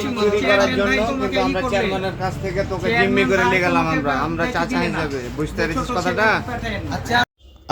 চুরি করার জন্য কিন্তু আমরা চেয়ারম্যানের কাছ থেকে তোকে জিম্মি করে নিয়ে গেলাম। আমরা চাচা হিসেবে, বুঝতে পেরেছিস কথাটা?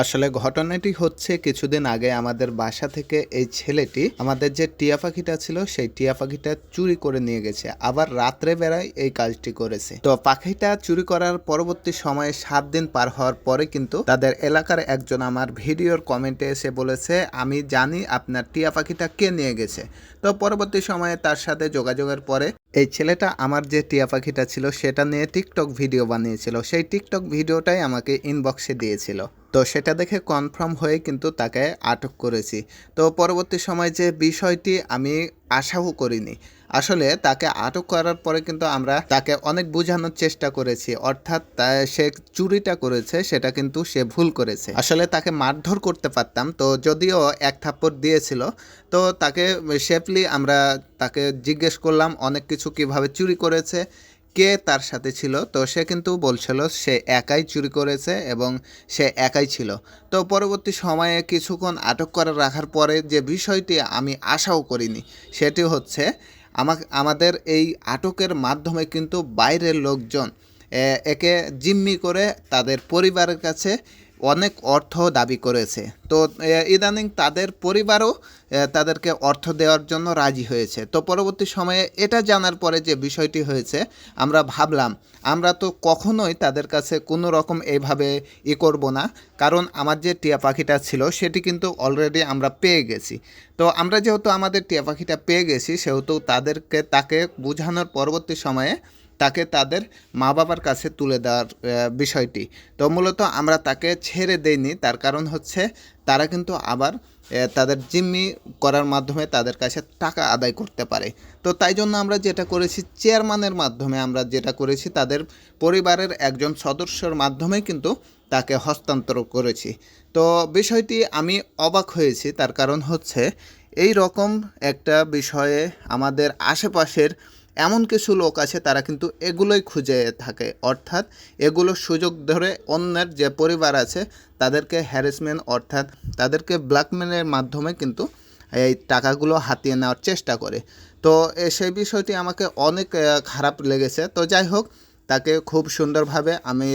আসলে ঘটনাটি হচ্ছে কিছুদিন আগে আমাদের বাসা থেকে এই ছেলেটি আমাদের যে টিয়া পাখিটা ছিল সেই টিয়া পাখিটা চুরি করে নিয়ে গেছে, আবার রাত্রে বেলায় এই কাজটি করেছে। তো পাখিটা চুরি করার পরবর্তী সময়ে 7 দিন পার হওয়ার পরে কিন্তু তাদের এলাকার একজন আমার ভিডিওর কমেন্টে এসে বলেছে, আমি জানি আপনার টিয়া পাখিটা কে নিয়ে গেছে। তো পরবর্তী সময়ে তার সাথে যোগাযোগের পরে এই ছেলেটা আমার যে টিয়া পাখিটা ছিল সেটা নিয়ে টিকটক ভিডিও বানিয়েছিল, সেই টিকটক ভিডিওটাই আমাকে ইনবক্সে দিয়েছিল। তো সেটা দেখে কনফার্ম হয়ে কিন্তু তাকে আটক করেছি। তো পরবর্তী সময় যে বিষয়টি আমি আশাও করিনি, আসলে তাকে আটক করার পরে কিন্তু আমরা তাকে অনেক বোঝানোর চেষ্টা করেছি, অর্থাৎ সে চুরিটা করেছে সেটা কিন্তু সে ভুল করেছে। আসলে তাকে মারধর করতে পারতাম, তো যদিও এক থাপ্পড় দিয়েছিল, তো তাকে সেফলি আমরা তাকে জিজ্ঞেস করলাম অনেক কিছু, কিভাবে চুরি করেছে, কে তার সাথে ছিল। তো সে কিন্তু বলছিল সে একাই চুরি করেছে এবং সে একাই ছিল। তো পরবর্তী সময়ে কিছুক্ষণ আটক করে রাখার পরে যে বিষয়টি আমি আশাও করিনি, সেটি হচ্ছে আমাদের এই আটকের মাধ্যমে কিন্তু বাইরের লোকজন একে জিম্মি করে তাদের পরিবারের কাছে অনেক অর্থ দাবি করেছে। তো ইদানিং তাদের পরিবারও তাদেরকে অর্থ দেওয়ার জন্য রাজি হয়েছে। তো পরবর্তী সময়ে এটা জানার পরে যে বিষয়টি হয়েছে, আমরা ভাবলাম আমরা তো কখনোই তাদের কাছে কোনো রকম এইভাবে করব না, কারণ আমার যে টিয়া পাখিটা ছিল সেটি কিন্তু অলরেডি আমরা পেয়ে গেছি। তো আমরা যেহেতু আমাদের টিয়া পাখিটা পেয়ে গেছি, সেহেতু তাকে বোঝানোর পরবর্তী সময়ে তাকে তাদের মা বাবার কাছে তুলে দেওয়ার বিষয়টি। তো মূলত আমরা তাকে ছেড়ে দেইনি, তার কারণ হচ্ছে তারা কিন্তু আবার তাদের জিম্মি করার মাধ্যমে তাদের কাছে টাকা আদায় করতে পারে। তো তাই জন্য আমরা যেটা করেছি, চেয়ারম্যানের মাধ্যমে আমরা যেটা করেছি, তাদের পরিবারের একজন সদস্যর মাধ্যমে কিন্তু তাকে হস্তান্তর করেছি। তো বিষয়টি আমি অবাক হয়েছি, তার কারণ হচ্ছে এই রকম একটা বিষয়ে আমাদের আশেপাশের এমন কিছু লোক আছে তারা কিন্তু এগুলোই খুঁজে থাকে, অর্থাৎ এগুলো সুযোগ ধরে অন্যের যে পরিবার আছে তাদেরকে হ্যারাসমেন্ট, অর্থাৎ তাদেরকে ব্ল্যাকমেলের মাধ্যমে কিন্তু এই টাকাগুলো হাতিয়ে নেওয়ার চেষ্টা করে। তো সেই বিষয়টি আমাকে অনেক খারাপ লেগেছে। তো যাই হোক, তাকে খুব সুন্দরভাবে আমি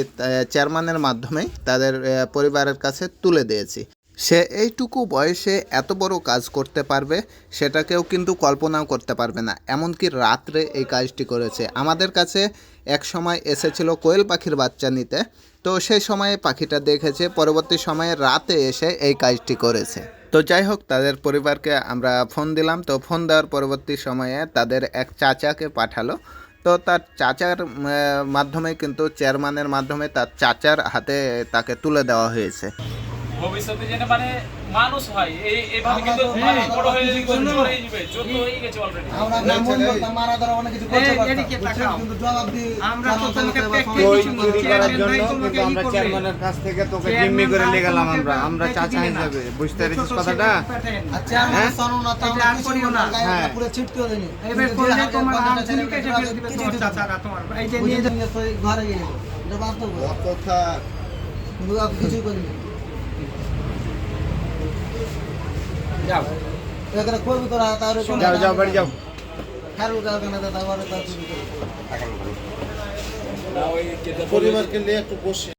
চেয়ারম্যানের মাধ্যমেই তাদের পরিবারের কাছে তুলে দিয়েছি। সে এইটুকু বয়সে এত বড় কাজ করতে পারবে সেটা কেউ কিন্তু কল্পনাও করতে পারবে না, এমনকি রাত্রে এই কাজটি করেছে। আমাদের কাছে এক সময় এসেছিল কোয়েল পাখির বাচ্চা নিতে, তো সেই সময়ে পাখিটা দেখেছে, পরবর্তী সময়ে রাতে এসে এই কাজটি করেছে। তো যাই হোক, তাদের পরিবারকে আমরা ফোন দিলাম। তো ফোন দেওয়ার পরবর্তী সময়ে তাদের এক চাচাকে পাঠালো। তো তার চাচার মাধ্যমে কিন্তু চেয়ারম্যানের মাধ্যমে তার চাচার হাতে তাকে তুলে দেওয়া হয়েছে। ভবিষ্যতে যেন মানে মানুষ হয় এইভাবে কিন্তু বড় হয়ে যাবে, যত হয়ে গেছে অলরেডি। আমরা নাম বলতাম, মারা ধরা অনেক কিছু করতে পারতাম, কিন্তু জবাব দি আমরা তো তোমাকে চুরি করার জন্য কিন্তু আমরা চেয়ারম্যানের কাছ থেকে তোকে জিম্মি করে নিয়ে গেলাম। আমরা চাচা হিসেবে, বুঝতে পেরেছিস কথাটা? আচ্ছা আমরা শোনো না, তো আমরা করিও না, পুরো ছিটকেও দেনি। এবার কোলে তোমার নাম শুনে কেটে ফেলে দিবে তোমার চাচারা, তোমার এই যে নিয়ে ঘরে গিয়ে এটা বাস্তব কথা, কিন্তু আর কিছু করিনি। যাও এখানে করবি তোরা, তাহলে যাও বাড়ি যাও। খারু যাও কেন দাদা, তারপরে তার চুরি করে পরিবারকে নিয়ে একটু বসে